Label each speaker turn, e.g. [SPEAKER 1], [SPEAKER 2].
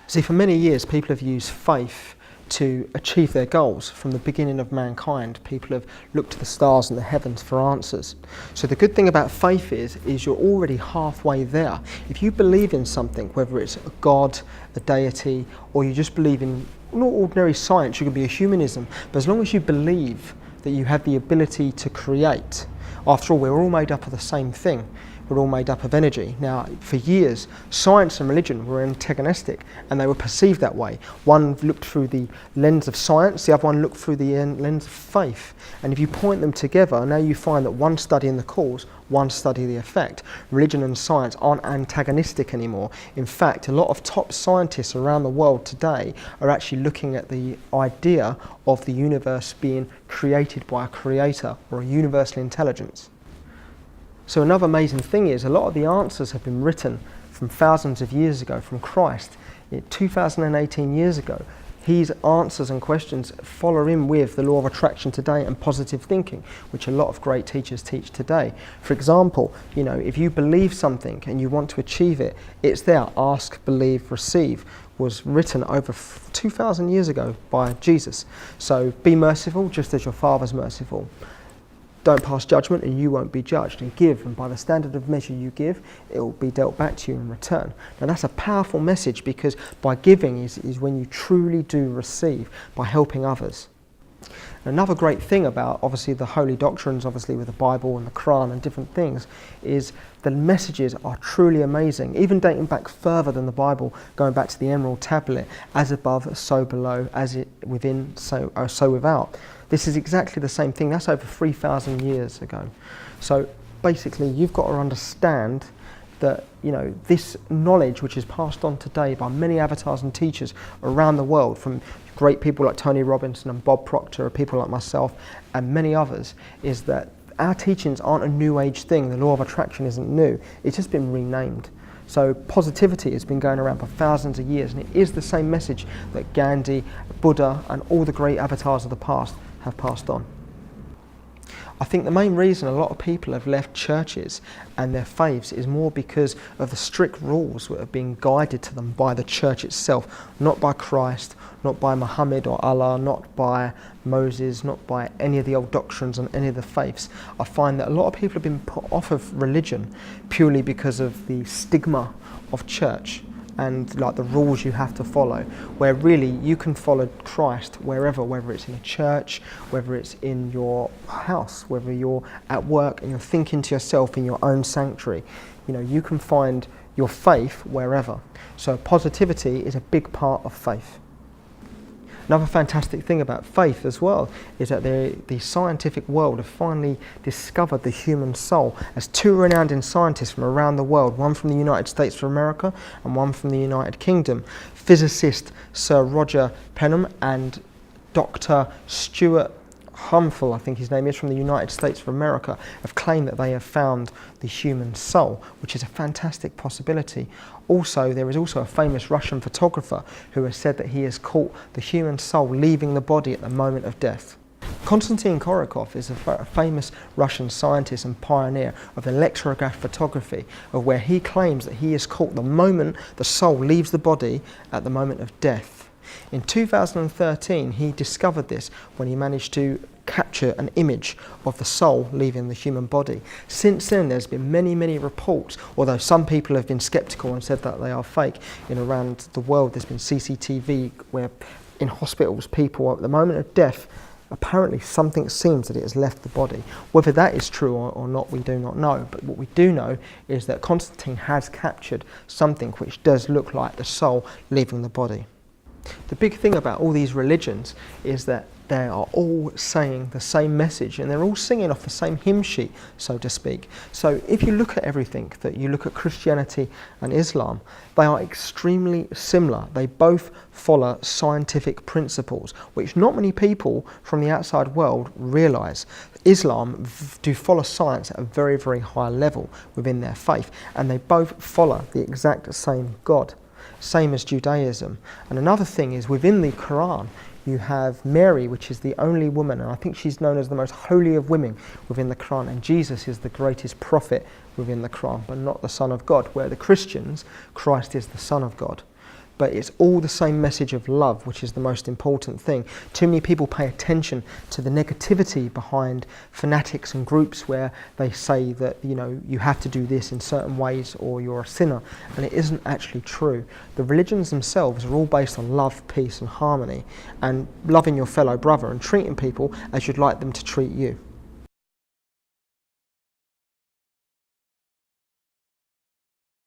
[SPEAKER 1] See, for many years, people have used faith to achieve their goals. From the beginning of mankind, people have looked to the stars and the heavens for answers. So the good thing about faith is you're already halfway there. If you believe in something, whether it's a God, a deity, or you just believe in not ordinary science, you can be a humanism, but as long as you believe that you have the ability to create, after all, we're all made up of the same thing. We're all made up of energy. Now, for years, science and religion were antagonistic, and they were perceived that way. One looked through the lens of science, the other one looked through the lens of faith. And if you point them together, now you find that one studying the cause, one study the effect. Religion and science aren't antagonistic anymore. In fact, a lot of top scientists around the world today are actually looking at the idea of the universe being created by a creator or a universal intelligence. So another amazing thing is a lot of the answers have been written from thousands of years ago, from Christ. 2018 years ago, his answers and questions follow in with the law of attraction today and positive thinking, which a lot of great teachers teach today. For example, if you believe something and you want to achieve it, it's there. Ask, believe, receive was written over 2,000 years ago by Jesus. So be merciful just as your Father's merciful. Don't pass judgment and you won't be judged, and give, and by the standard of measure you give, it will be dealt back to you in return. Now that's a powerful message, because by giving is when you truly do receive, by helping others. Another great thing about obviously the holy doctrines, obviously with the Bible and the Quran and different things, is the messages are truly amazing, even dating back further than the Bible, going back to the Emerald Tablet, as above, so below, as it within, so without. This is exactly the same thing. That's over 3,000 years ago. So basically, you've got to understand that this knowledge, which is passed on today by many avatars and teachers around the world, from great people like Tony Robinson and Bob Proctor, or people like myself and many others, is that our teachings aren't a new age thing. The law of attraction isn't new. It's just been renamed. So positivity has been going around for thousands of years, and it is the same message that Gandhi, Buddha, and all the great avatars of the past have passed on. I think the main reason a lot of people have left churches and their faiths is more because of the strict rules that have been guided to them by the church itself, not by Christ, not by Muhammad or Allah, not by Moses, not by any of the old doctrines and any of the faiths. I find that a lot of people have been put off of religion purely because of the stigma of church and like the rules you have to follow, where really you can follow Christ wherever, whether it's in a church, whether it's in your house, whether you're at work and you're thinking to yourself in your own sanctuary. You can find your faith wherever. So positivity is a big part of faith. Another fantastic thing about faith as well is that the scientific world have finally discovered the human soul, as two renowned scientists from around the world, one from the United States of America and one from the United Kingdom, physicist Sir Roger Penrose and Dr. Stuart Humphel, I think his name is, from the United States of America, have claimed that they have found the human soul, which is a fantastic possibility. Also, there is also a famous Russian photographer who has said that he has caught the human soul leaving the body at the moment of death. Konstantin Korokov is a famous Russian scientist and pioneer of electrograph photography, of where he claims that he has caught the moment the soul leaves the body at the moment of death. In 2013, he discovered this when he managed to capture an image of the soul leaving the human body. Since then, there's been many reports, although some people have been skeptical and said that they are fake. Around the world, there's been CCTV where in hospitals, people at the moment of death, apparently something seems that it has left the body. Whether that is true or not, we do not know. But what we do know is that Konstantin has captured something which does look like the soul leaving the body. The big thing about all these religions is that they are all saying the same message, and they're all singing off the same hymn sheet, so to speak. So if you look at everything, that you look at Christianity and Islam, they are extremely similar. They both follow scientific principles, which not many people from the outside world realise. Islam do follow science at a very high level within their faith, and they both follow the exact same God. Same as Judaism. And another thing is, within the Quran, you have Mary, which is the only woman, and I think she's known as the most holy of women within the Quran, and Jesus is the greatest prophet within the Quran, but not the Son of God, where the Christians, Christ is the Son of God. but it's all the same message of love, which is the most important thing. Too many people pay attention to the negativity behind fanatics and groups where they say that, you know, you have to do this in certain ways or you're a sinner, and it isn't actually true. The religions themselves are all based on love, peace and harmony, and loving your fellow brother and treating people as you'd like them to treat you.